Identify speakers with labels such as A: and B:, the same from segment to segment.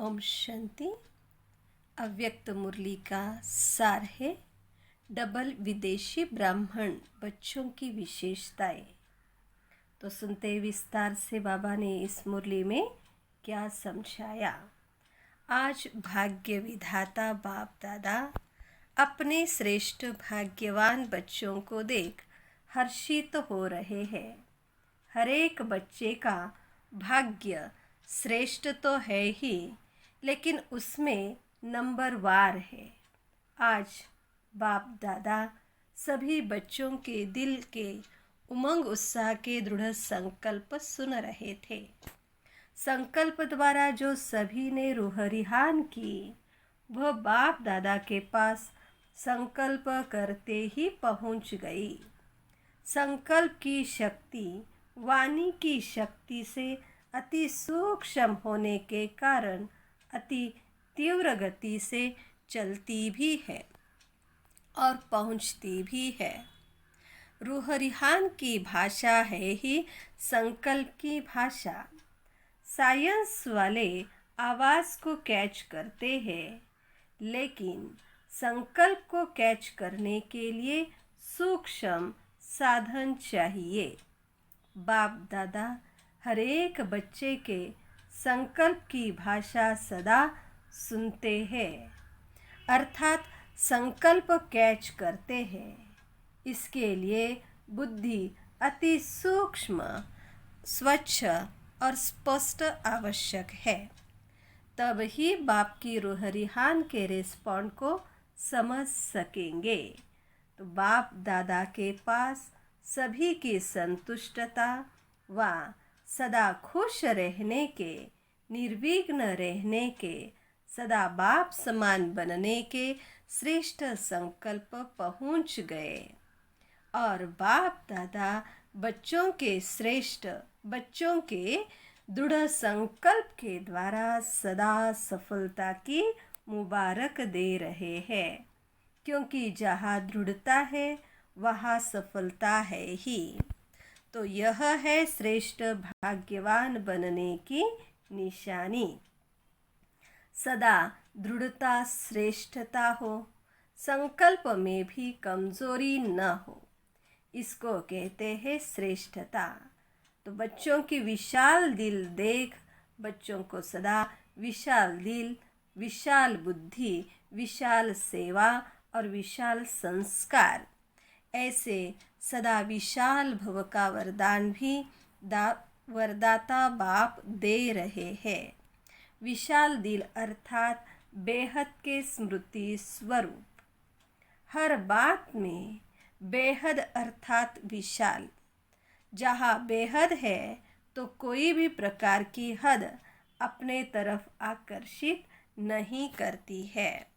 A: ओम शांति। अव्यक्त मुरली का सार है डबल विदेशी ब्राह्मण बच्चों की विशेषताएं। तो सुनते विस्तार से बाबा ने इस मुरली में क्या समझाया। आज भाग्य विधाता बाप दादा अपने श्रेष्ठ भाग्यवान बच्चों को देख हर्षित हो रहे हैं। हर एक बच्चे का भाग्य श्रेष्ठ तो है ही, लेकिन उसमें नंबरवार है। आज बाप दादा सभी बच्चों के दिल के उमंग उत्साह के दृढ़ संकल्प सुन रहे थे। संकल्प द्वारा जो सभी ने रूह रिहान की, वह बाप दादा के पास संकल्प करते ही पहुंच गई। संकल्प की शक्ति वाणी की शक्ति से अति सूक्ष्म होने के कारण अति तीव्र गति से चलती भी है और पहुंचती भी है। रूह रिहान की भाषा है ही संकल्प की भाषा। साइंस वाले आवाज़ को कैच करते हैं, लेकिन संकल्प को कैच करने के लिए सूक्ष्म साधन चाहिए। बाप दादा हर एक बच्चे के संकल्प की भाषा सदा सुनते हैं, अर्थात संकल्प कैच करते हैं। इसके लिए बुद्धि अति सूक्ष्म, स्वच्छ और स्पष्ट आवश्यक है। तब ही बाप की रूह रिहान के रिस्पॉन्ड को समझ सकेंगे। तो बाप दादा के पास सभी की संतुष्टता व सदा खुश रहने के, निर्विघ्न रहने के, सदा बाप समान बनने के श्रेष्ठ संकल्प पहुंच गए। और बाप दादा बच्चों के श्रेष्ठ बच्चों के दृढ़ संकल्प के द्वारा सदा सफलता की मुबारक दे रहे हैं, क्योंकि जहाँ दृढ़ता है वहाँ सफलता है ही। तो यह है श्रेष्ठ भाग्यवान बनने की निशानी। सदा दृढ़ता श्रेष्ठता हो, संकल्प में भी कमजोरी न हो, इसको कहते हैं श्रेष्ठता। तो बच्चों की विशाल दिल देख बच्चों को सदा विशाल दिल, विशाल बुद्धि, विशाल सेवा और विशाल संस्कार, ऐसे सदा विशाल भव का वरदान भी वरदाता बाप दे रहे हैं। विशाल दिल अर्थात बेहद के स्मृति स्वरूप। हर बात में बेहद अर्थात विशाल। जहाँ बेहद है तो कोई भी प्रकार की हद अपने तरफ आकर्षित नहीं करती है।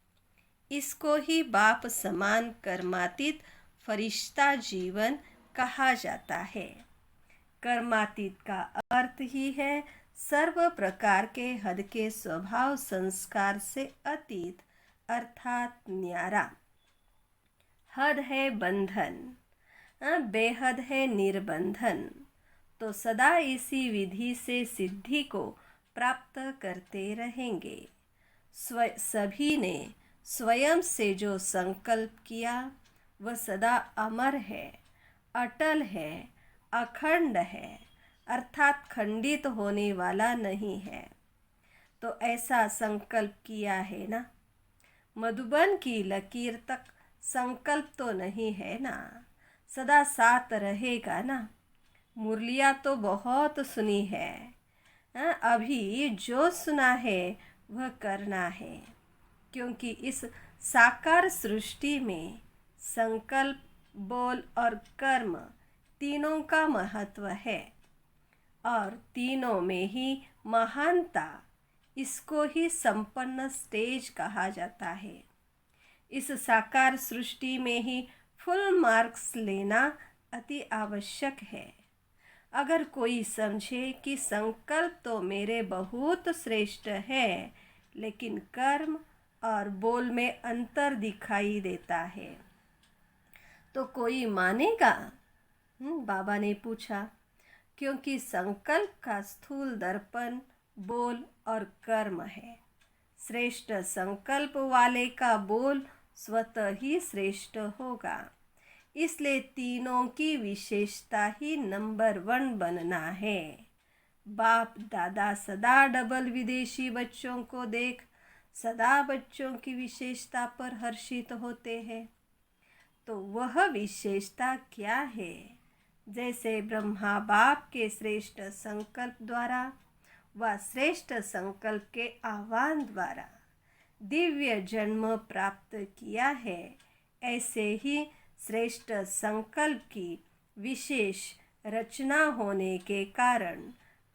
A: इसको ही बाप समान कर्मातीत फरिश्ता जीवन कहा जाता है। कर्मातीत का अर्थ ही है सर्व प्रकार के हद के स्वभाव संस्कार से अतीत, अर्थात न्यारा। हद है बंधन, बेहद है निर्बंधन। तो सदा इसी विधि से सिद्धि को प्राप्त करते रहेंगे। सभी ने स्वयं से जो संकल्प किया वह सदा अमर है, अटल है, अखंड है, अर्थात खंडित होने वाला नहीं है। तो ऐसा संकल्प किया है ना। मधुबन की लकीर तक संकल्प तो नहीं है ना, सदा साथ रहेगा ना। मुरलिया तो बहुत सुनी है, अभी जो सुना है वह करना है, क्योंकि इस साकार सृष्टि में संकल्प, बोल और कर्म तीनों का महत्व है, और तीनों में ही महानता, इसको ही संपन्न स्टेज कहा जाता है। इस साकार सृष्टि में ही फुल मार्क्स लेना अति आवश्यक है। अगर कोई समझे कि संकल्प तो मेरे बहुत श्रेष्ठ है, लेकिन कर्म और बोल में अंतर दिखाई देता है, तो कोई मानेगा? बाबा ने पूछा। क्योंकि संकल्प का स्थूल दर्पण बोल और कर्म है, श्रेष्ठ संकल्प वाले का बोल स्वतः ही श्रेष्ठ होगा। इसलिए तीनों की विशेषता ही नंबर 1 बनना है। बाप दादा सदा डबल विदेशी बच्चों को देख सदा बच्चों की विशेषता पर हर्षित होते हैं। तो वह विशेषता क्या है? जैसे ब्रह्मा बाप के श्रेष्ठ संकल्प द्वारा व श्रेष्ठ संकल्प के आह्वान द्वारा दिव्य जन्म प्राप्त किया है, ऐसे ही श्रेष्ठ संकल्प की विशेष रचना होने के कारण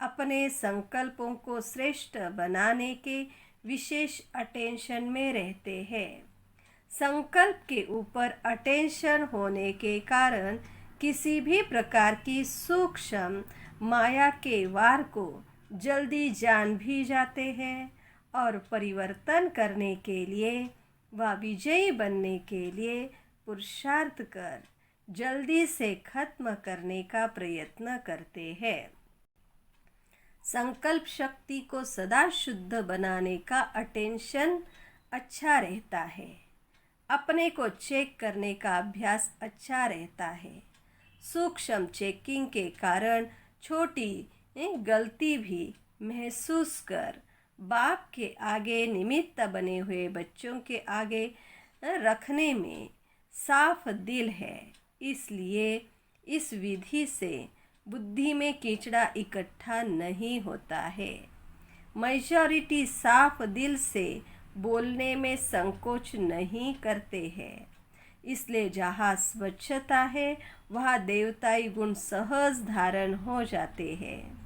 A: अपने संकल्पों को श्रेष्ठ बनाने के विशेष अटेंशन में रहते हैं। संकल्प के ऊपर अटेंशन होने के कारण किसी भी प्रकार की सूक्ष्म माया के वार को जल्दी जान भी जाते हैं और परिवर्तन करने के लिए व विजयी बनने के लिए पुरुषार्थ कर जल्दी से खत्म करने का प्रयत्न करते हैं। संकल्प शक्ति को सदा शुद्ध बनाने का अटेंशन अच्छा रहता है। अपने को चेक करने का अभ्यास अच्छा रहता है। सूक्ष्म चेकिंग के कारण छोटी गलती भी महसूस कर बाप के आगे निमित्त बने हुए बच्चों के आगे रखने में साफ दिल है। इसलिए इस विधि से बुद्धि में कीचड़ा इकट्ठा नहीं होता है। मेजॉरिटी साफ दिल से बोलने में संकोच नहीं करते हैं। इसलिए जहाँ स्वच्छता है वहाँ देवताई गुण सहज धारण हो जाते हैं।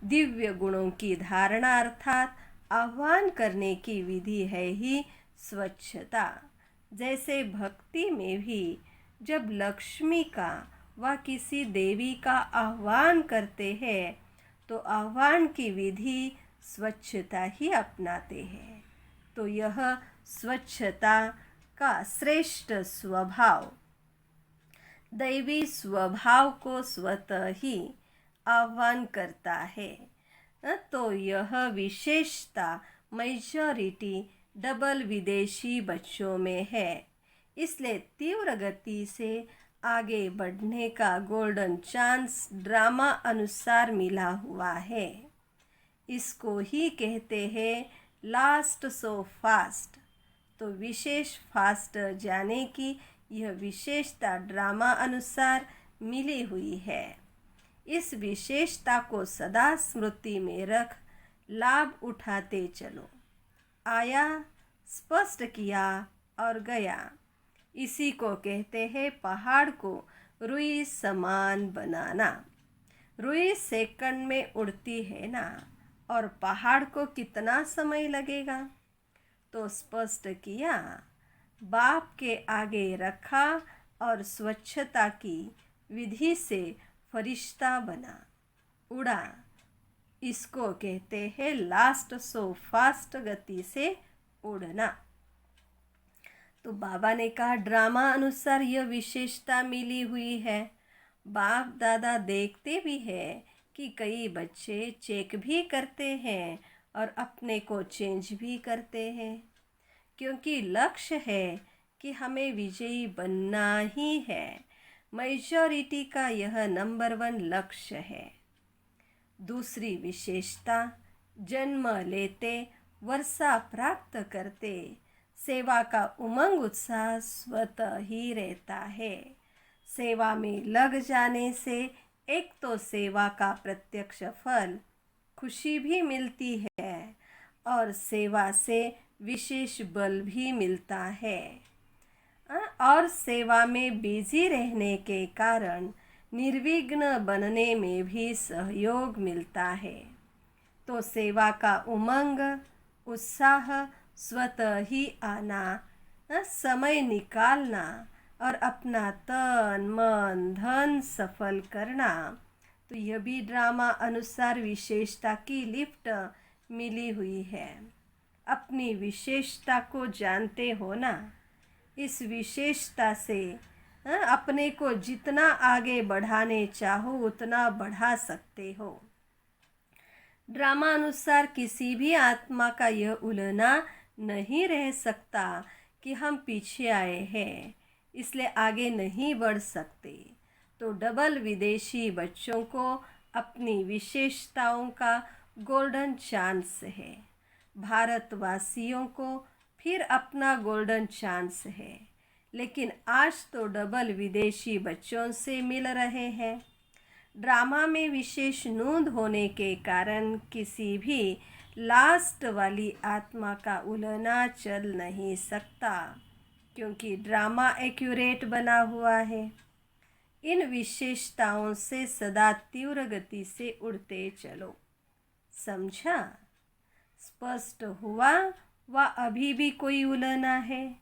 A: दिव्य गुणों की धारणा अर्थात आह्वान करने की विधि है ही स्वच्छता। जैसे भक्ति में भी जब लक्ष्मी का व किसी देवी का आह्वान करते हैं तो आह्वान की विधि स्वच्छता ही अपनाते हैं। तो यह स्वच्छता का श्रेष्ठ स्वभाव दैवी स्वभाव को स्वतः ही आह्वान करता है। तो यह विशेषता मेजॉरिटी डबल विदेशी बच्चों में है। इसलिए तीव्र गति से आगे बढ़ने का गोल्डन चांस ड्रामा अनुसार मिला हुआ है। इसको ही कहते हैं लास्ट सो फास्ट। तो विशेष फास्ट जाने की यह विशेषता ड्रामा अनुसार मिली हुई है। इस विशेषता को सदा स्मृति में रख लाभ उठाते चलो। आया, स्पष्ट किया और गया। इसी को कहते हैं पहाड़ को रुई समान बनाना। रुई सेकंड में उड़ती है ना, और पहाड़ को कितना समय लगेगा? तो स्पष्ट किया, बाप के आगे रखा और स्वच्छता की विधि से फरिश्ता बना, उड़ा। इसको कहते हैं लास्ट सो फास्ट गति से उड़ना। तो बाबा ने कहा ड्रामा अनुसार यह विशेषता मिली हुई है। बाप दादा देखते भी हैं कि कई बच्चे चेक भी करते हैं और अपने को चेंज भी करते हैं, क्योंकि लक्ष्य है कि हमें विजयी बनना ही है। मेजॉरिटी का यह नंबर 1 लक्ष्य है। दूसरी विशेषता, जन्म लेते वर्षा प्राप्त करते सेवा का उमंग उत्साह स्वतः ही रहता है। सेवा में लग जाने से एक तो सेवा का प्रत्यक्ष फल खुशी भी मिलती है और सेवा से विशेष बल भी मिलता है, और सेवा में बिजी रहने के कारण निर्विघ्न बनने में भी सहयोग मिलता है। तो सेवा का उमंग उत्साह स्वतः ही आना, समय निकालना और अपना तन मन धन सफल करना, तो यह भी ड्रामा अनुसार विशेषता की लिफ्ट मिली हुई है। अपनी विशेषता को जानते हो ना। इस विशेषता से अपने को जितना आगे बढ़ाने चाहो उतना बढ़ा सकते हो। ड्रामा अनुसार किसी भी आत्मा का यह उलझना नहीं रह सकता कि हम पीछे आए हैं, इसलिए आगे नहीं बढ़ सकते। तो डबल विदेशी बच्चों को अपनी विशेषताओं का गोल्डन चांस है। भारतवासियों को फिर अपना गोल्डन चांस है, लेकिन आज तो डबल विदेशी बच्चों से मिल रहे हैं। ड्रामा में विशेष नोंद होने के कारण किसी भी लास्ट वाली आत्मा का उलझना चल नहीं सकता, क्योंकि ड्रामा एक्यूरेट बना हुआ है। इन विशेषताओं से सदा तीव्र गति से उड़ते चलो। समझा? स्पष्ट हुआ? व अभी भी कोई उलझना है?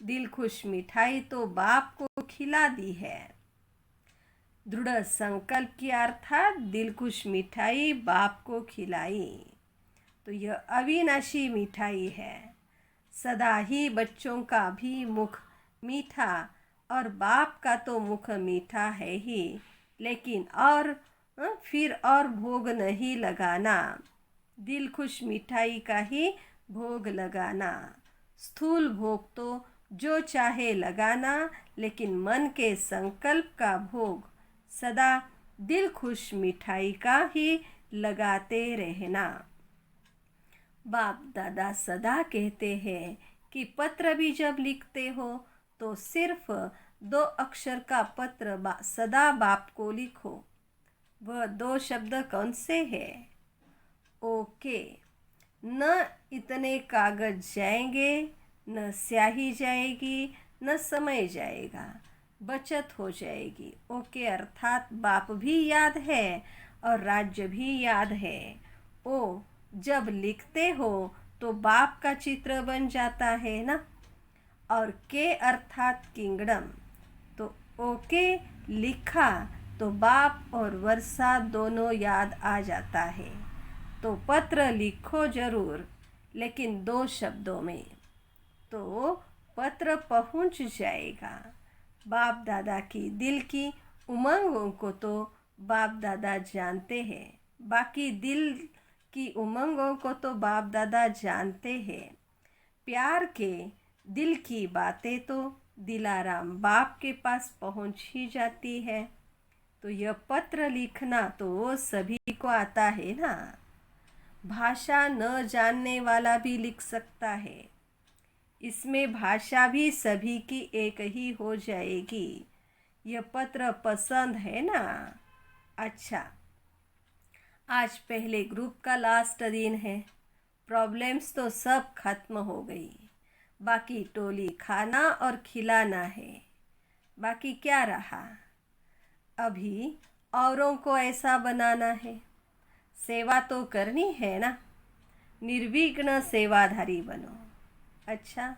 A: दिल खुश मिठाई तो बाप को खिला दी है। दृढ़ संकल्प की अर्थात दिल खुश मिठाई बाप को खिलाई, तो यह अविनाशी मिठाई है। सदा ही बच्चों का भी मुख मीठा और बाप का तो मुख मीठा है ही, लेकिन और फिर और भोग नहीं लगाना, दिल खुश मिठाई का ही भोग लगाना। स्थूल भोग तो जो चाहे लगाना, लेकिन मन के संकल्प का भोग सदा दिल खुश मिठाई का ही लगाते रहना। बाप दादा सदा कहते हैं कि पत्र भी जब लिखते हो तो सिर्फ 2 अक्षर का पत्र सदा बाप को लिखो। वह 2 शब्द कौन से हैं? ओके। न इतने कागज जाएंगे, न स्याही जाएगी, न समय जाएगा, बचत हो जाएगी। ओके अर्थात बाप भी याद है और राज्य भी याद है। ओ जब लिखते हो तो बाप का चित्र बन जाता है ना। और के अर्थात किंगडम, तो ओके लिखा तो बाप और वर्षा दोनों याद आ जाता है। तो पत्र लिखो जरूर, लेकिन 2 शब्दों में, तो पत्र पहुंच जाएगा। बाप दादा की दिल की उमंगों को तो बाप दादा जानते हैं, बाकी दिल की उमंगों को तो बाप दादा जानते हैं। प्यार के दिल की बातें तो दिलाराम बाप के पास पहुंच ही जाती है। तो यह पत्र लिखना तो सभी को आता है ना। भाषा न जानने वाला भी लिख सकता है। इसमें भाषा भी सभी की एक ही हो जाएगी। यह पत्र पसंद है ना? अच्छा, आज पहले ग्रुप का लास्ट दिन है। प्रॉब्लम्स तो सब खत्म हो गई, बाकी टोली खाना और खिलाना है। बाकी क्या रहा? अभी औरों को ऐसा बनाना है। सेवा तो करनी है ना। निर्विघ्न सेवाधारी बनो। अच्छा,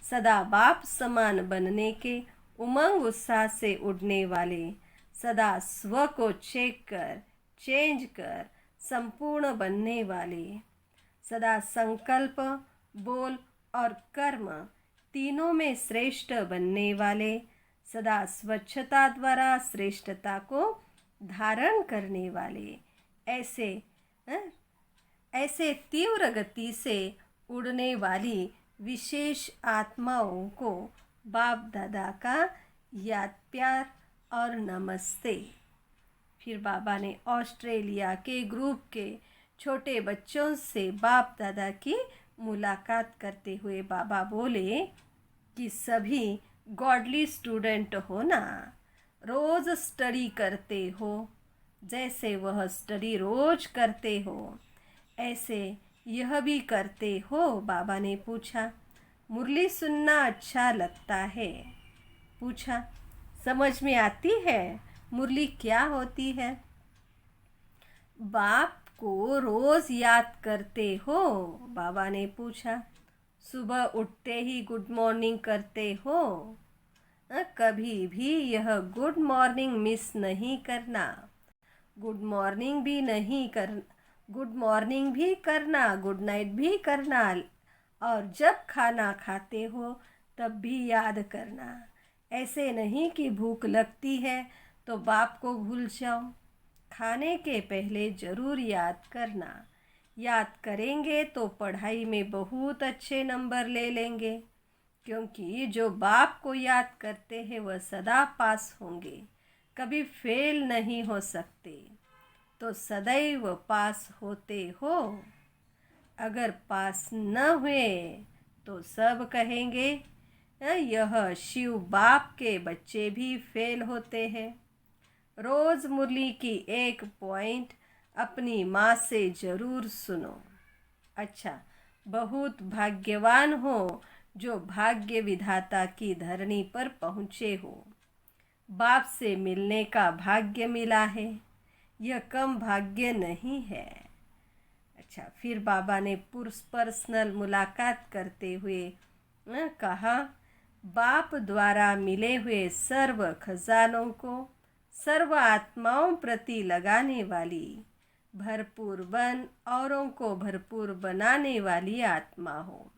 A: सदा बाप समान बनने के उमंग उत्साह से उड़ने वाले, सदा स्व को चेक कर चेंज कर संपूर्ण बनने वाले, सदा संकल्प, बोल और कर्म तीनों में श्रेष्ठ बनने वाले, सदा स्वच्छता द्वारा श्रेष्ठता को धारण करने वाले, ऐसे तीव्र गति से उड़ने वाली विशेष आत्माओं को बाप दादा का याद प्यार और नमस्ते। फिर बाबा ने ऑस्ट्रेलिया के ग्रुप के छोटे बच्चों से बाप दादा की मुलाकात करते हुए बाबा बोले कि सभी गॉडली स्टूडेंट हो ना, रोज़ स्टडी करते हो। जैसे वह स्टडी रोज करते हो, ऐसे यह भी करते हो? बाबा ने पूछा। मुरली सुनना अच्छा लगता है? पूछा। समझ में आती है मुरली क्या होती है? बाप को रोज याद करते हो? बाबा ने पूछा। सुबह उठते ही गुड मॉर्निंग करते हो? कभी भी यह गुड मॉर्निंग मिस नहीं करना। गुड मॉर्निंग भी नहीं कर गुड मॉर्निंग भी करना, गुड नाइट भी करना, और जब खाना खाते हो तब भी याद करना। ऐसे नहीं कि भूख लगती है तो बाप को भूल जाओ। खाने के पहले ज़रूर याद करना याद करेंगे तो पढ़ाई में बहुत अच्छे नंबर ले लेंगे, क्योंकि जो बाप को याद करते हैं वह सदा पास होंगे, कभी फेल नहीं हो सकते। तो सदैव पास होते हो। अगर पास न हुए तो सब कहेंगे यह शिव बाप के बच्चे भी फेल होते हैं। रोज मुरली की एक पॉइंट अपनी माँ से ज़रूर सुनो। अच्छा, बहुत भाग्यवान हो जो भाग्य विधाता की धरनी पर पहुँचे हो। बाप से मिलने का भाग्य मिला है, यह कम भाग्य नहीं है। अच्छा, फिर बाबा ने पर्सनल मुलाकात करते हुए कहा, बाप द्वारा मिले हुए सर्व खजानों को सर्व आत्माओं प्रति लगाने वाली, भरपूर बन औरों को भरपूर बनाने वाली आत्मा हो।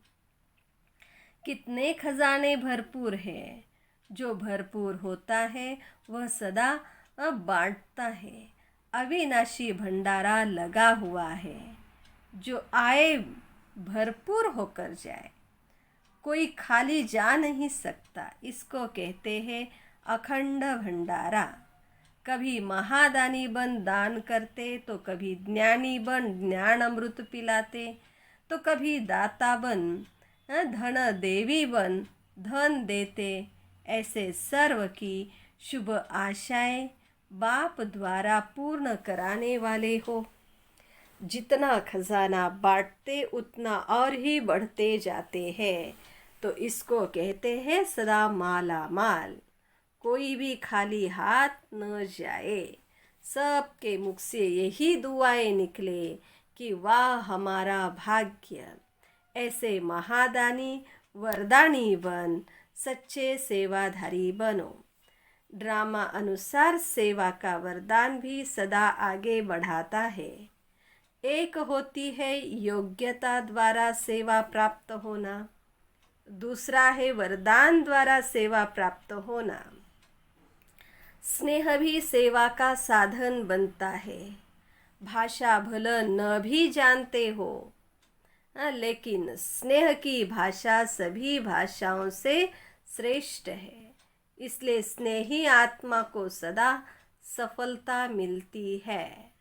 A: कितने खजाने भरपूर हैं। जो भरपूर होता है वह सदा बांटता है। अविनाशी भंडारा लगा हुआ है, जो आए भरपूर होकर जाए। कोई खाली जा नहीं सकता। इसको कहते हैं अखंड भंडारा। कभी महादानी बन दान करते, तो कभी ज्ञानी बन ज्ञान अमृत पिलाते, तो कभी दाता बन धन देवी बन धन देते। ऐसे सर्व की शुभ आशाएं बाप द्वारा पूर्ण कराने वाले हो। जितना खजाना बांटते उतना और ही बढ़ते जाते हैं। तो इसको कहते हैं सदा माला माल। कोई भी खाली हाथ न जाए। सबके मुख से यही दुआएं निकले कि वाह हमारा भाग्य। ऐसे महादानी वरदानी बन सच्चे सेवाधारी बनो। ड्रामा अनुसार सेवा का वरदान भी सदा आगे बढ़ाता है। एक होती है योग्यता द्वारा सेवा प्राप्त होना, दूसरा है वरदान द्वारा सेवा प्राप्त होना। स्नेह भी सेवा का साधन बनता है। भाषा भले न भी जानते हो, लेकिन स्नेह की भाषा सभी भाषाओं से श्रेष्ठ है। इसलिए स्नेही आत्मा को सदा सफलता मिलती है।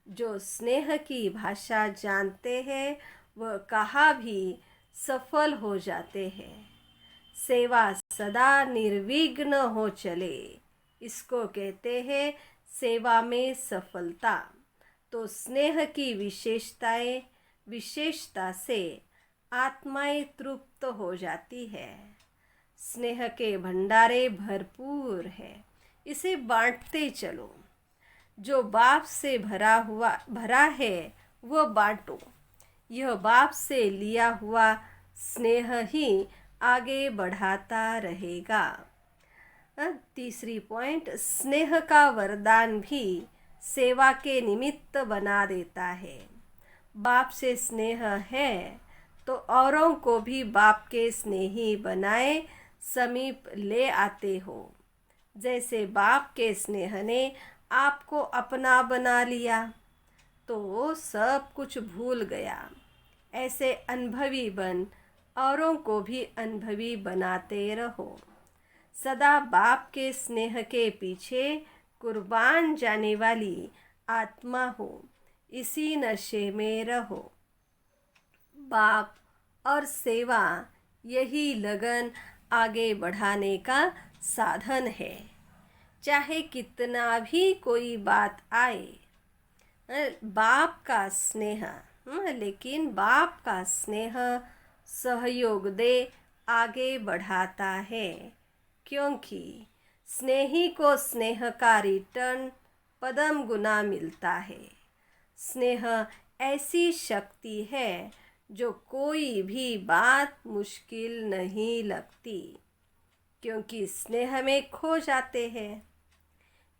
A: जो स्नेह की भाषा जानते हैं वह कहाँ भी सफल हो जाते हैं। सेवा सदा निर्विघ्न हो चले, इसको कहते हैं सेवा में सफलता। तो स्नेह की विशेषता से आत्माएं तृप्त हो जाती है। स्नेह के भंडारे भरपूर है, इसे बांटते चलो। जो बाप से भरा है वह बांटो। यह बाप से लिया हुआ स्नेह ही आगे बढ़ाता रहेगा। तीसरी पॉइंट, स्नेह का वरदान भी सेवा के निमित्त बना देता है। बाप से स्नेह है तो औरों को भी बाप के स्नेही बनाए समीप ले आते हो। जैसे बाप के स्नेह ने आपको अपना बना लिया तो सब कुछ भूल गया। ऐसे अनुभवी बन औरों को भी अनुभवी बनाते रहो। सदा बाप के स्नेह के पीछे कुर्बान जाने वाली आत्मा हो। इसी नशे में रहो। बाप और सेवा यही लगन आगे बढ़ाने का साधन है। चाहे कितना भी कोई बात आए, बाप का स्नेह लेकिन बाप का स्नेह सहयोग दे आगे बढ़ाता है। क्योंकि स्नेही को स्नेह का रिटर्न पदम गुना मिलता है। स्नेह ऐसी शक्ति है जो कोई भी बात मुश्किल नहीं लगती, क्योंकि स्नेह में खो जाते हैं।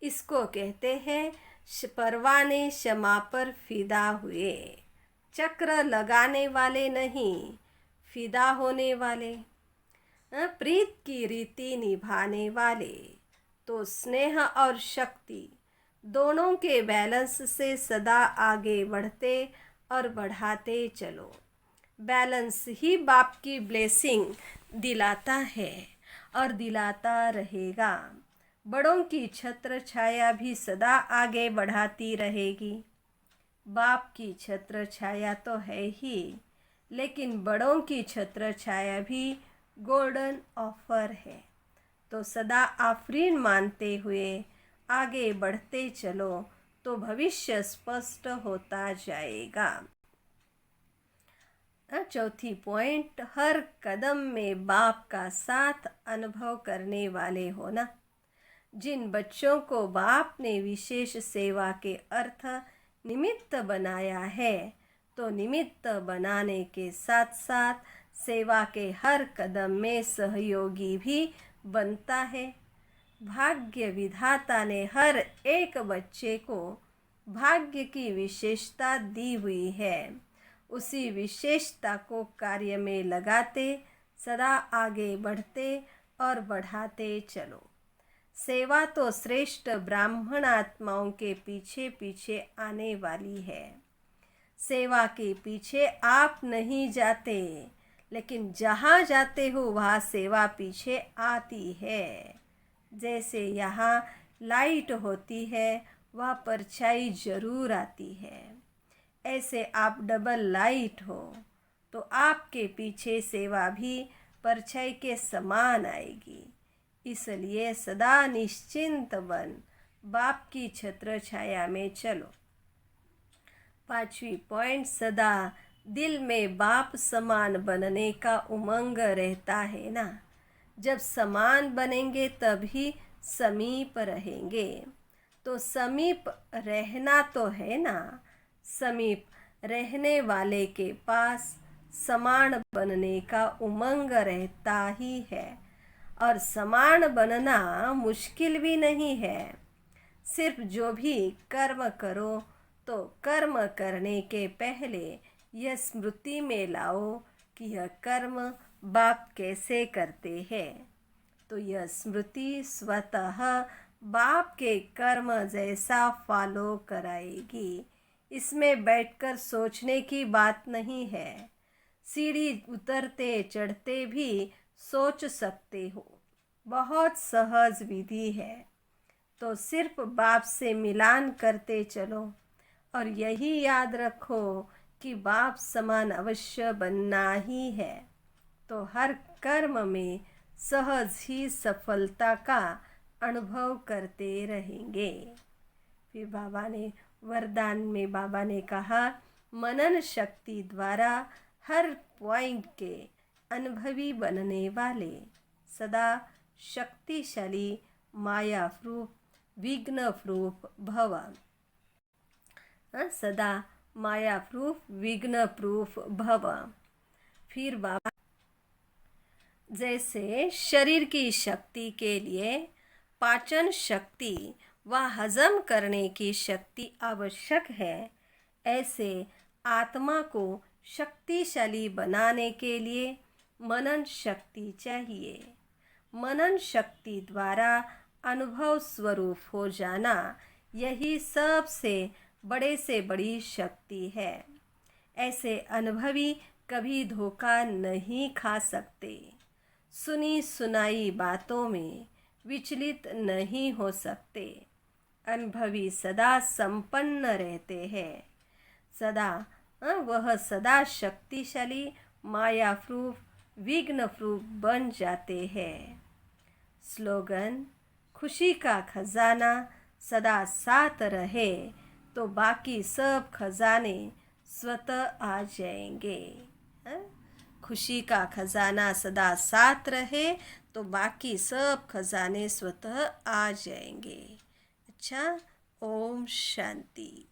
A: इसको कहते हैं परवाने क्षमा पर फिदा हुए। चक्र लगाने वाले नहीं, फिदा होने वाले, प्रीत की रीति निभाने वाले। तो स्नेह और शक्ति दोनों के बैलेंस से सदा आगे बढ़ते और बढ़ाते चलो। बैलेंस ही बाप की ब्लेसिंग दिलाता है और दिलाता रहेगा। बड़ों की छत्र छाया भी सदा आगे बढ़ाती रहेगी। बाप की छत्र छाया तो है ही, लेकिन बड़ों की छत्र छाया भी गोल्डन ऑफर है। तो सदा आफरीन मानते हुए आगे बढ़ते चलो तो भविष्य स्पष्ट होता जाएगा। चौथी पॉइंट, हर कदम में बाप का साथ अनुभव करने वाले होना। जिन बच्चों को बाप ने विशेष सेवा के अर्थ निमित्त बनाया है, तो निमित्त बनाने के साथ साथ सेवा के हर कदम में सहयोगी भी बनता है। भाग्य विधाता ने हर एक बच्चे को भाग्य की विशेषता दी हुई है। उसी विशेषता को कार्य में लगाते सदा आगे बढ़ते और बढ़ाते चलो। सेवा तो श्रेष्ठ ब्राह्मण आत्माओं के पीछे पीछे आने वाली है। सेवा के पीछे आप नहीं जाते, लेकिन जहाँ जाते हो वहाँ सेवा पीछे आती है। जैसे यहाँ लाइट होती है, वहाँ परछाई जरूर आती है। ऐसे आप डबल लाइट हो, तो आपके पीछे सेवा भी परछाई के समान आएगी। इसलिए सदा निश्चिंत बन बाप की छत्र छाया में चलो। पांचवी पॉइंट, सदा दिल में बाप समान बनने का उमंग रहता है ना। जब समान बनेंगे तभी समीप रहेंगे। तो समीप रहना तो है ना, समीप रहने वाले के पास समान बनने का उमंग रहता ही है। और समान बनना मुश्किल भी नहीं है। सिर्फ जो भी कर्म करो तो कर्म करने के पहले यह स्मृति में लाओ कि यह कर्म बाप कैसे करते हैं। तो यह स्मृति स्वतः बाप के कर्म जैसा फॉलो कराएगी। इसमें बैठकर सोचने की बात नहीं है। सीढ़ी उतरते चढ़ते भी सोच सकते हो। बहुत सहज विधि है। तो सिर्फ बाप से मिलान करते चलो और यही याद रखो कि बाप समान अवश्य बनना ही है। तो हर कर्म में सहज ही सफलता का अनुभव करते रहेंगे। फिर बाबा ने वरदान में बाबा ने कहा, मनन शक्ति द्वारा हर पॉइंट के अनुभवी बनने वाले सदा शक्तिशाली माया प्रूफ विघ्न प्रूफ भव। सदा माया प्रूफ विघ्न प्रूफ भव। फिर बाबा जैसे शरीर की शक्ति के लिए पाचन शक्ति व हजम करने की शक्ति आवश्यक है, ऐसे आत्मा को शक्तिशाली बनाने के लिए मनन शक्ति चाहिए। मनन शक्ति द्वारा अनुभव स्वरूप हो जाना, यही सबसे बड़े से बड़ी शक्ति है। ऐसे अनुभवी कभी धोखा नहीं खा सकते। सुनी सुनाई बातों में विचलित नहीं हो सकते। अनुभवी सदा संपन्न रहते हैं। सदा वह सदा शक्तिशाली माया प्रूफ विघ्न प्रूफ बन जाते हैं। स्लोगन, खुशी का खजाना सदा साथ रहे तो बाकी सब खजाने स्वतः आ जाएंगे। खुशी का खजाना सदा साथ रहे तो बाकी सब खजाने स्वतः आ जाएंगे। अच्छा, ओम शांति।